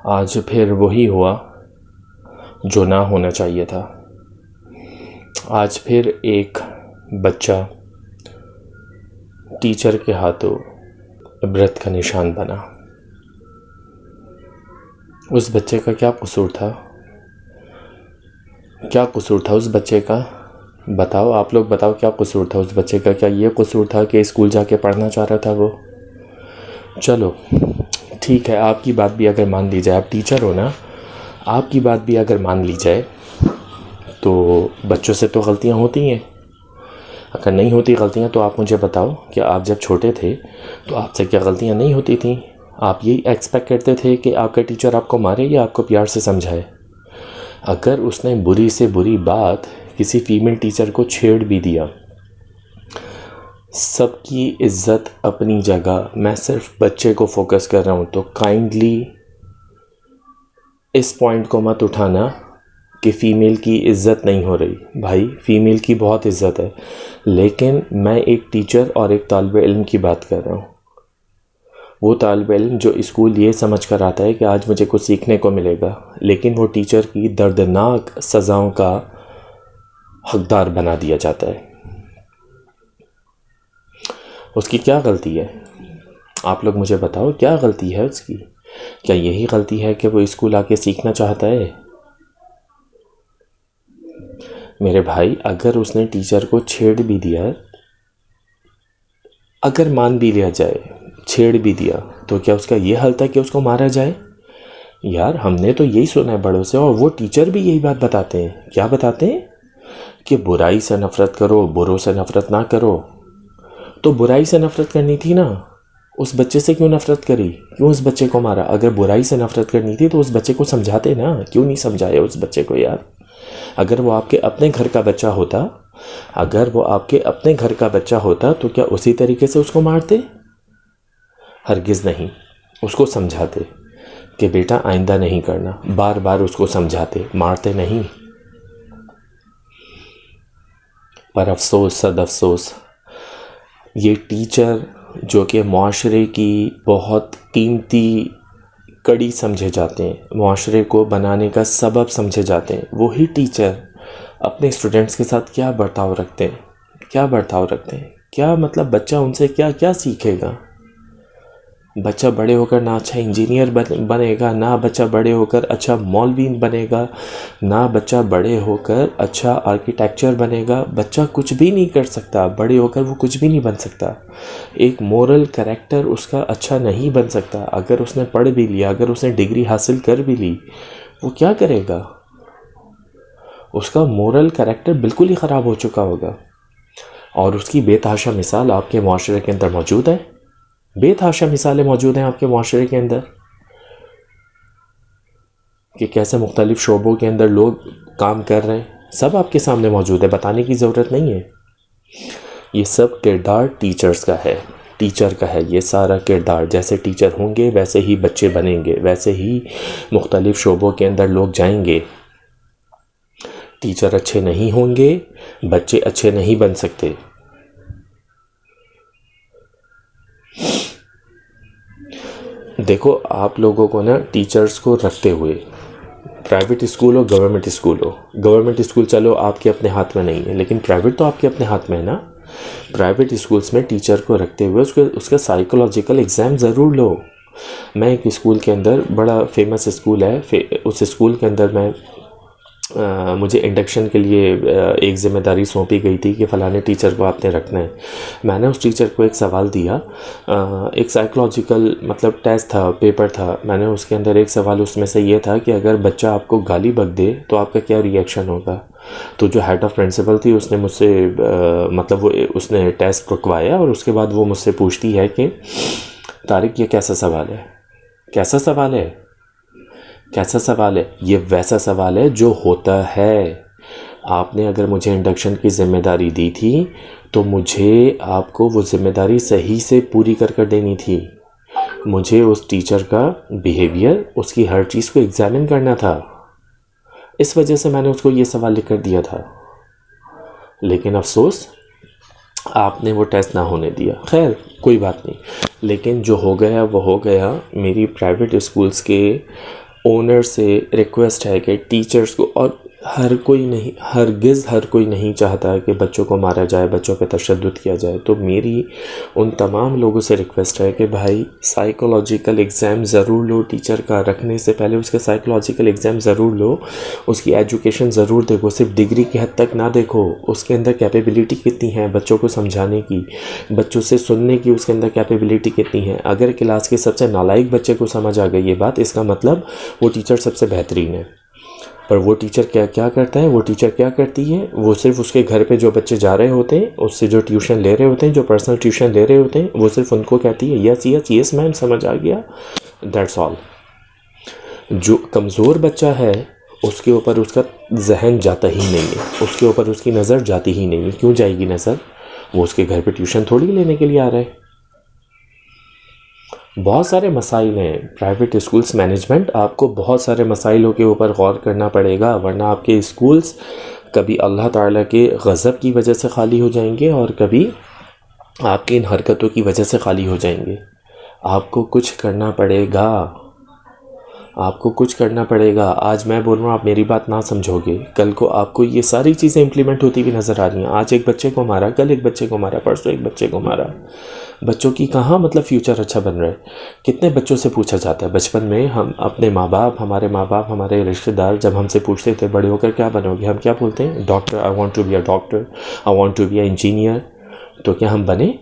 आज फिर वही हुआ जो ना होना चाहिए था। आज फिर एक बच्चा टीचर के हाथों इबरत का निशान बना। उस बच्चे का क्या कसूर था? क्या कसूर था उस बच्चे का? बताओ, आप लोग बताओ, क्या कसूर था उस बच्चे का? क्या ये कसूर था कि स्कूल जाके पढ़ना चाह रहा था वो? चलो ठीक है, आपकी बात भी अगर मान ली जाए, आप टीचर हो ना, आपकी बात भी अगर मान ली जाए तो बच्चों से तो गलतियां होती हैं। अगर नहीं होती गलतियां तो आप मुझे बताओ कि आप जब छोटे थे तो आपसे क्या गलतियां नहीं होती थी? आप यही एक्सपेक्ट करते थे कि आपका टीचर आपको मारे या आपको प्यार से समझाए? अगर उसने बुरी से बुरी बात किसी फीमेल टीचर को छेड़ भी दिया, सबकी इज्जत अपनी जगह, मैं सिर्फ बच्चे को फोकस कर रहा हूँ, तो काइंडली इस पॉइंट को मत उठाना कि फ़ीमेल की इज़्ज़त नहीं हो रही। भाई, फ़ीमेल की बहुत इज़्ज़त है, लेकिन मैं एक टीचर और एक तालिब इल्म की बात कर रहा हूँ। वो तालिब इल्म जो स्कूल ये समझ कर आता है कि आज मुझे कुछ सीखने को मिलेगा, लेकिन वो टीचर की दर्दनाक सज़ाओं का हकदार बना दिया जाता है। उसकी क्या गलती है? आप लोग मुझे बताओ, क्या गलती है उसकी? क्या यही गलती है कि वो स्कूल आके सीखना चाहता है? मेरे भाई, अगर उसने टीचर को छेड़ भी दिया, अगर मान भी लिया जाए छेड़ भी दिया, तो क्या उसका ये हल था कि उसको मारा जाए? यार, हमने तो यही सुना है बड़ों से, और वो टीचर भी यही बात बताते हैं। क्या बताते हैं? कि बुराई से नफ़रत करो, बुरों से नफ़रत ना करो। तो बुराई से नफ़रत करनी थी ना, उस बच्चे से क्यों नफ़रत करी? क्यों उस बच्चे को मारा? अगर बुराई से नफ़रत करनी थी तो उस बच्चे को समझाते ना, क्यों नहीं समझाया उस बच्चे को यार? अगर वो आपके अपने घर का बच्चा होता, अगर वो आपके अपने घर का बच्चा होता तो क्या उसी तरीके से उसको मारते? हरगिज़ नहीं। उसको समझाते कि बेटा आइंदा नहीं करना, बार बार उसको समझाते, मारते नहीं। पर अफसोस, सद अफसोस, ये टीचर जो कि माशरे की बहुत कीमती कड़ी समझे जाते हैं, माशरे को बनाने का सबब समझे जाते हैं, वही टीचर अपने स्टूडेंट्स के साथ क्या बर्ताव रखते हैं? क्या बर्ताव रखते हैं? क्या मतलब, बच्चा उनसे क्या क्या सीखेगा? बच्चा बड़े होकर ना अच्छा इंजीनियर बनेगा, ना बच्चा बड़े होकर अच्छा मौलवी बनेगा, ना बच्चा बड़े होकर अच्छा आर्किटेक्चर बनेगा। बच्चा कुछ भी नहीं कर सकता, बड़े होकर वो कुछ भी नहीं बन सकता। एक मोरल कैरेक्टर उसका अच्छा नहीं बन सकता। अगर उसने पढ़ भी लिया, अगर उसने डिग्री हासिल कर भी ली, वो क्या करेगा? उसका मोरल कैरेक्टर बिल्कुल ही ख़राब हो चुका होगा। और उसकी बेतहाशा मिसाल आपके माशरे के अंदर मौजूद है। बेतहाशा मिसालें मौजूद हैं आपके माशरे के अंदर कि कैसे मुख्तलिफ शोबों के अंदर लोग काम कर रहे हैं। सब आपके सामने मौजूद है, बताने की ज़रूरत नहीं है। ये सब किरदार टीचर्स का है, टीचर का है ये सारा किरदार। जैसे टीचर होंगे वैसे ही बच्चे बनेंगे, वैसे ही मुख्तलिफ शोबों के अंदर लोग जाएंगे। टीचर अच्छे नहीं होंगे, बच्चे अच्छे नहीं बन सकते। देखो, आप लोगों को ना टीचर्स को रखते हुए, प्राइवेट स्कूल हो, गवर्नमेंट स्कूल हो, गवर्नमेंट स्कूल चलो आपके अपने हाथ में नहीं है, लेकिन प्राइवेट तो आपके अपने हाथ में है ना। प्राइवेट स्कूल्स में टीचर को रखते हुए उसका साइकोलॉजिकल एग्ज़ाम ज़रूर लो। मैं एक स्कूल के अंदर, बड़ा फेमस स्कूल है, उस स्कूल के अंदर मैं मुझे इंडक्शन के लिए एक ज़िम्मेदारी सौंपी गई थी कि फ़लाने टीचर को आपने रखना है। मैंने उस टीचर को एक सवाल दिया, एक साइकोलॉजिकल मतलब टेस्ट था, पेपर था। मैंने उसके अंदर एक सवाल उसमें से ये था कि अगर बच्चा आपको गाली बक दे तो आपका क्या रिएक्शन होगा? तो जो हेड ऑफ़ प्रिंसिपल थी उसने मुझसे मतलब वो उसने टेस्ट रुकवाया और उसके बाद वो मुझसे पूछती है कि तारिक, ये कैसा सवाल है? कैसा सवाल है? कैसा सवाल है? ये वैसा सवाल है जो होता है। आपने अगर मुझे इंडक्शन की ज़िम्मेदारी दी थी तो मुझे आपको वो ज़िम्मेदारी सही से पूरी कर देनी थी। मुझे उस टीचर का बिहेवियर, उसकी हर चीज़ को एग्जामिन करना था। इस वजह से मैंने उसको ये सवाल लिख कर दिया था। लेकिन अफसोस, आपने वो टेस्ट ना होने दिया। खैर कोई बात नहीं, लेकिन जो हो गया वो हो गया। मेरी प्राइवेट स्कूल्स के ओनर से रिक्वेस्ट है कि टीचर्स को, और हर कोई नहीं, हर कोई नहीं चाहता कि बच्चों को मारा जाए, बच्चों पे तशद्दुद किया जाए। तो मेरी उन तमाम लोगों से रिक्वेस्ट है कि भाई साइकोलॉजिकल एग्ज़ाम ज़रूर लो, टीचर का रखने से पहले उसके साइकोलॉजिकल एग्ज़ाम ज़रूर लो, उसकी एजुकेशन ज़रूर देखो, सिर्फ डिग्री की हद तक ना देखो, उसके अंदर कैपेबिलिटी कितनी है बच्चों को समझाने की, बच्चों से सुनने की, उसके अंदर कैपेबिलिटी कितनी है। अगर क्लास के सबसे नालायक बच्चे को समझ आ गई ये बात, इसका मतलब वो टीचर सबसे बेहतरीन है। पर वो टीचर क्या करता है, वो टीचर क्या करती है, वो सिर्फ उसके घर पे जो बच्चे जा रहे होते हैं, उससे जो ट्यूशन ले रहे होते हैं, जो पर्सनल ट्यूशन ले रहे होते हैं, वो सिर्फ उनको कहती है यस यस यस मैम, समझ आ गया, दैट्स ऑल। जो कमज़ोर बच्चा है उसके ऊपर उसका जहन जाता ही नहीं है, उसके ऊपर उसकी नज़र जाती ही नहीं है। क्यों जाएगी नज़र? वो उसके घर पे ट्यूशन थोड़ी लेने के लिए आ रहा है। बहुत सारे मसाइल हैं प्राइवेट स्कूल्स मैनेजमेंट, आपको बहुत सारे मसाइलों के ऊपर गौर करना पड़ेगा, वरना आपके स्कूल्स कभी अल्लाह ताला के गज़ब की वजह से खाली हो जाएंगे और कभी आपकी इन हरकतों की वजह से खाली हो जाएंगे। आपको कुछ करना पड़ेगा, आपको कुछ करना पड़ेगा। आज मैं बोल रहा हूँ, आप मेरी बात ना समझोगे, कल को आपको ये सारी चीज़ें इम्प्लीमेंट होती हुई नज़र आ रही हैं। आज एक बच्चे को मारा, कल एक बच्चे को मारा, परसों एक बच्चे को मारा। बच्चों की कहाँ मतलब फ्यूचर अच्छा बन रहा है। कितने बच्चों से पूछा जाता है बचपन में, हम अपने माँ बाप, हमारे रिश्तेदार जब हमसे पूछते थे बड़े होकर क्या बनोगे, हम क्या बोलते हैं? Doctor, I want to be a doctor, I want to be a engineer. तो क्या हम बने?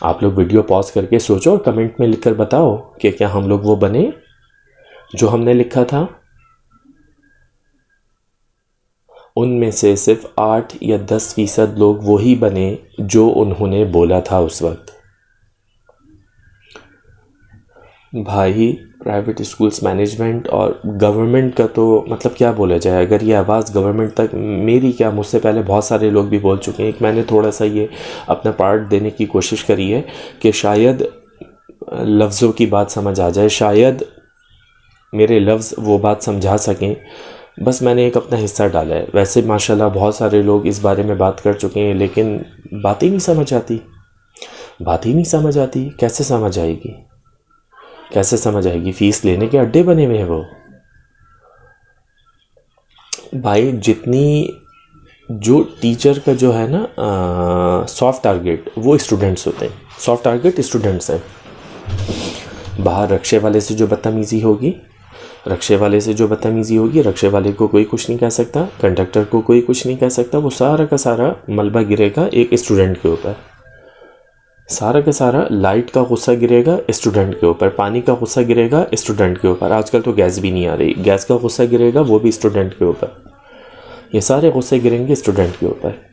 आप लोग वीडियो पॉज करके सोचो और कमेंट में लिखकर बताओ कि क्या हम लोग वो बने जो हमने लिखा था। उनमें से सिर्फ 8 या 10% लोग वही बने जो उन्होंने बोला था उस वक्त। भाई प्राइवेट स्कूल्स मैनेजमेंट और गवर्नमेंट का तो मतलब क्या बोला जाए। अगर ये आवाज़ गवर्नमेंट तक, मेरी क्या, मुझसे पहले बहुत सारे लोग भी बोल चुके हैं। एक मैंने थोड़ा सा ये अपना पार्ट देने की कोशिश करी है कि शायद लफ्ज़ों की बात समझ आ जाए, शायद मेरे लफ्ज़ वो बात समझा सकें। बस मैंने एक अपना हिस्सा डाला है। वैसे माशाल्लाह बहुत सारे लोग इस बारे में बात कर चुके हैं, लेकिन बात ही नहीं समझ आती, बात ही नहीं समझ आती। कैसे समझ आएगी, कैसे समझ आएगी? फ़ीस लेने के अड्डे बने हुए हैं वो। भाई जितनी, जो टीचर का जो है ना सॉफ्ट टारगेट, वो स्टूडेंट्स होते हैं, सॉफ्ट टारगेट स्टूडेंट्स हैं। बाहर रक्शे वाले से जो बदतमीज़ी होगी, रक्शे वाले से जो बदतमीज़ी होगी, रक्शे वाले को कोई कुछ नहीं कह सकता, कंडक्टर को कोई कुछ नहीं कह सकता। वो सारा का सारा मलबा गिरेगा एक स्टूडेंट के ऊपर, सारा का सारा लाइट का गुस्सा गिरेगा स्टूडेंट के ऊपर, पानी का गुस्सा गिरेगा स्टूडेंट के ऊपर। आजकल तो गैस भी नहीं आ रही, गैस का गुस्सा गिरेगा वो भी स्टूडेंट के ऊपर। ये सारे गुस्से गिरेंगे स्टूडेंट के ऊपर।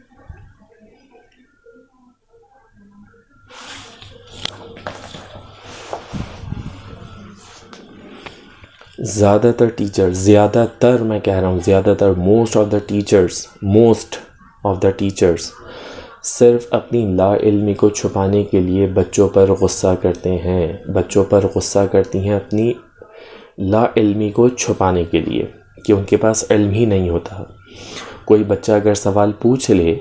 ज़्यादातर टीचर, ज़्यादातर मैं कह रहा हूँ, ज़्यादातर मोस्ट ऑफ द टीचर्स सिर्फ अपनी लाइल्मी को छुपाने के लिए बच्चों पर गुस्सा करते हैं, बच्चों पर गुस्सा करती हैं अपनी लाइल्मी को छुपाने के लिए, कि उनके पास इल्म ही नहीं होता। कोई बच्चा अगर सवाल पूछ ले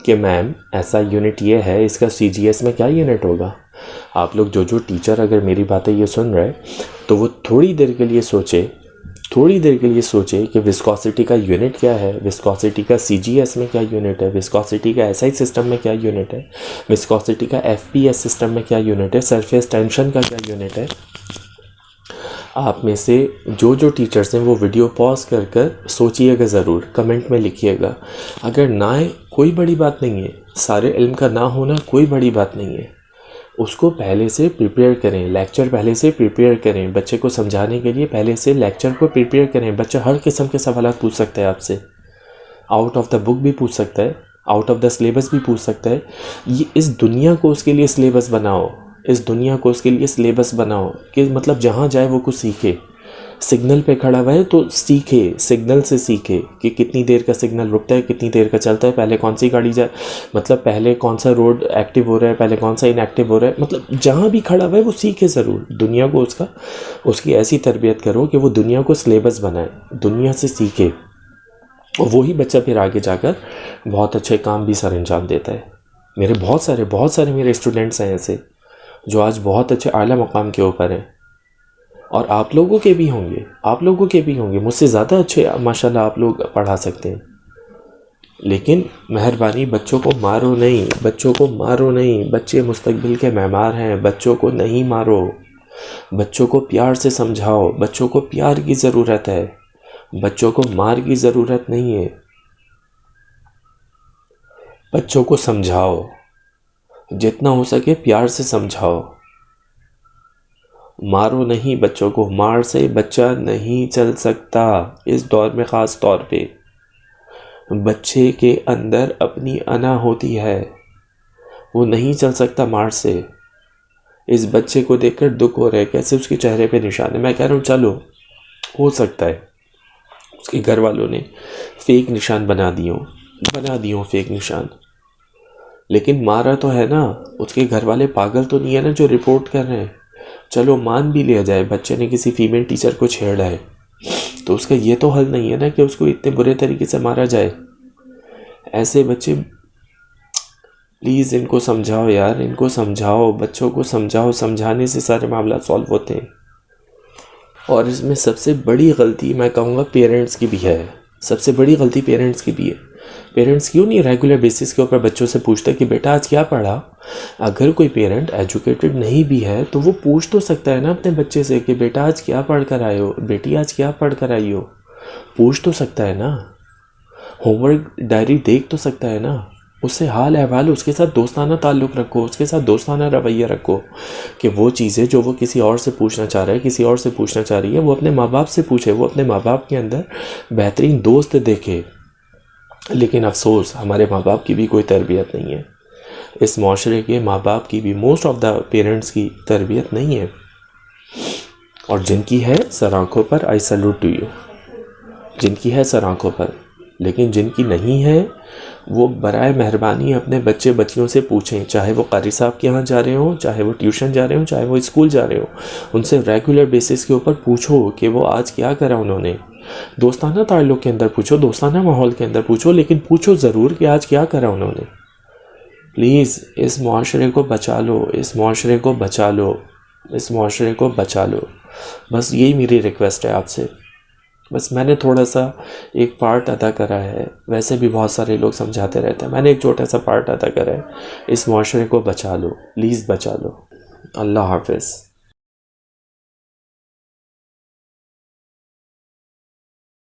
कि मैम ऐसा यूनिट ये है, इसका CGS में क्या यूनिट होगा, आप लोग जो टीचर अगर मेरी बातें ये सुन रहे तो वो थोड़ी देर के लिए सोचे कि विस्कोसिटी का यूनिट क्या है, विस्कोसिटी का CGS में क्या यूनिट है, विस्कोसिटी का SI सिस्टम में क्या यूनिट है, विस्कोसिटी का FPS सिस्टम में क्या यूनिट है, सरफेस टेंशन का क्या यूनिट है। आप में से जो टीचर्स हैं वो वीडियो पॉज कर सोचिएगा ज़रूर, कमेंट में लिखिएगा। अगर ना है कोई बड़ी बात नहीं है, सारे इल्म का ना होना कोई बड़ी बात नहीं है। उसको पहले से प्रिपेयर करें, लेक्चर पहले से प्रिपेयर करें, बच्चे को समझाने के लिए पहले से लेक्चर को प्रिपेयर करें। बच्चा हर किस्म के सवाल पूछ सकता है आपसे, आउट ऑफ द बुक भी पूछ सकता है, आउट ऑफ द सिलेबस भी पूछ सकता है। ये इस दुनिया को उसके लिए सिलेबस बनाओ, इस दुनिया को उसके लिए सिलेबस बनाओ कि मतलब जहाँ जाए वो कुछ सीखे। सिग्नल पे खड़ा हुआ है तो सीखे, सिग्नल से सीखे कि कितनी देर का सिग्नल रुकता है, कितनी देर का चलता है, पहले कौन सी गाड़ी जाए, मतलब पहले कौन सा रोड एक्टिव हो रहा है, पहले कौन सा इनएक्टिव हो रहा है। मतलब जहाँ भी खड़ा हुआ है वो सीखे ज़रूर। दुनिया को उसकी ऐसी तरबियत करो कि वो दुनिया को सिलेबस बनाए, दुनिया से सीखे। और वही बच्चा फिर आगे जाकर बहुत अच्छे काम भी सर अंजाम देता है। मेरे बहुत सारे मेरे स्टूडेंट्स हैं ऐसे जो आज बहुत अच्छे आला मकाम के ऊपर हैं। और आप लोगों के भी होंगे, आप लोगों के भी होंगे, मुझसे ज़्यादा अच्छे माशाल्लाह आप लोग पढ़ा सकते हैं। लेकिन मेहरबानी बच्चों को मारो नहीं, बच्चों को मारो नहीं। बच्चे मुस्तकबिल के मेहमान हैं, बच्चों को नहीं मारो। बच्चों को प्यार से समझाओ, बच्चों को प्यार की ज़रूरत है, बच्चों को मार की ज़रूरत नहीं है। बच्चों को समझाओ, जितना हो सके प्यार से समझाओ। मारो नहीं बच्चों को, मार से बच्चा नहीं चल सकता। इस दौर में ख़ास तौर पे बच्चे के अंदर अपनी अना होती है, वो नहीं चल सकता मार से। इस बच्चे को देखकर दुख हो रहा है, कैसे उसके चेहरे पे निशान है। मैं कह रहा हूँ चलो, हो सकता है उसके घर वालों ने फेक निशान बना दियो फेक निशान, लेकिन मारा तो है ना। उसके घर वाले पागल तो नहीं है ना जो रिपोर्ट कर रहे हैं। चलो मान भी लिया जाए बच्चे ने किसी फीमेल टीचर को छेड़ा है, तो उसका ये तो हल नहीं है ना कि उसको इतने बुरे तरीके से मारा जाए। ऐसे बच्चे, प्लीज़ इनको समझाओ यार, इनको समझाओ, बच्चों को समझाओ। समझाने से सारे मामला सॉल्व होते हैं। और इसमें सबसे बड़ी गलती मैं कहूँगा पेरेंट्स की भी है, सबसे बड़ी गलती पेरेंट्स की भी है। पेरेंट्स क्यों नहीं रेगुलर बेसिस के ऊपर बच्चों से पूछते कि बेटा आज क्या पढ़ा। अगर कोई पेरेंट एजुकेटेड नहीं भी है तो वो पूछ तो सकता है ना अपने बच्चे से कि बेटा आज क्या पढ़ कर आए हो, बेटी आज क्या पढ़ कर आई हो। पूछ तो सकता है ना, होमवर्क डायरी देख तो सकता है ना। उससे हाल अहवाल, उसके साथ दोस्ताना ताल्लुक़ रखो, उसके साथ दोस्ताना रवैया रखो कि वो चीज़ें जो वो किसी और से पूछना चाह रहा है, किसी और से पूछना चाह रही है, वो अपने माँ बाप से पूछे, वो अपने माँ बाप के अंदर बेहतरीन दोस्त देखे। लेकिन अफसोस हमारे माँ बाप की भी कोई तरबियत नहीं है, इस माशरे के माँ बाप की भी, मोस्ट ऑफ द पेरेंट्स की तरबियत नहीं है। और जिनकी है सर आँखों पर, आई सैल्यूट टू यू, जिनकी है सर आँखों पर। लेकिन जिनकी नहीं है वो बराए मेहरबानी अपने बच्चे बच्चियों से पूछें, चाहे वो कारी साहब के यहाँ जा रहे हो, चाहे वो ट्यूशन जा रहे हो, चाहे वो स्कूल जा रहे हो। उनसे रेगुलर बेसिस के ऊपर पूछो कि वो आज क्या करा उन्होंने। दोस्ताना ताल्लुक़ के अंदर पूछो, दोस्ताना माहौल के अंदर पूछो, लेकिन पूछो ज़रूर कि आज क्या करा उन्होंने। प्लीज़ इस माशरे को बचा लो, इस माशरे को बचा लो, इस माशरे को बचा लो। बस यही मेरी रिक्वेस्ट है आपसे। बस मैंने थोड़ा सा एक पार्ट अदा करा है, वैसे भी बहुत सारे लोग समझाते रहते हैं, मैंने एक छोटा सा पार्ट अदा करा है। इस माशरे को बचा लो, प्लीज़ बचा लो। अल्लाह हाफ़िज़।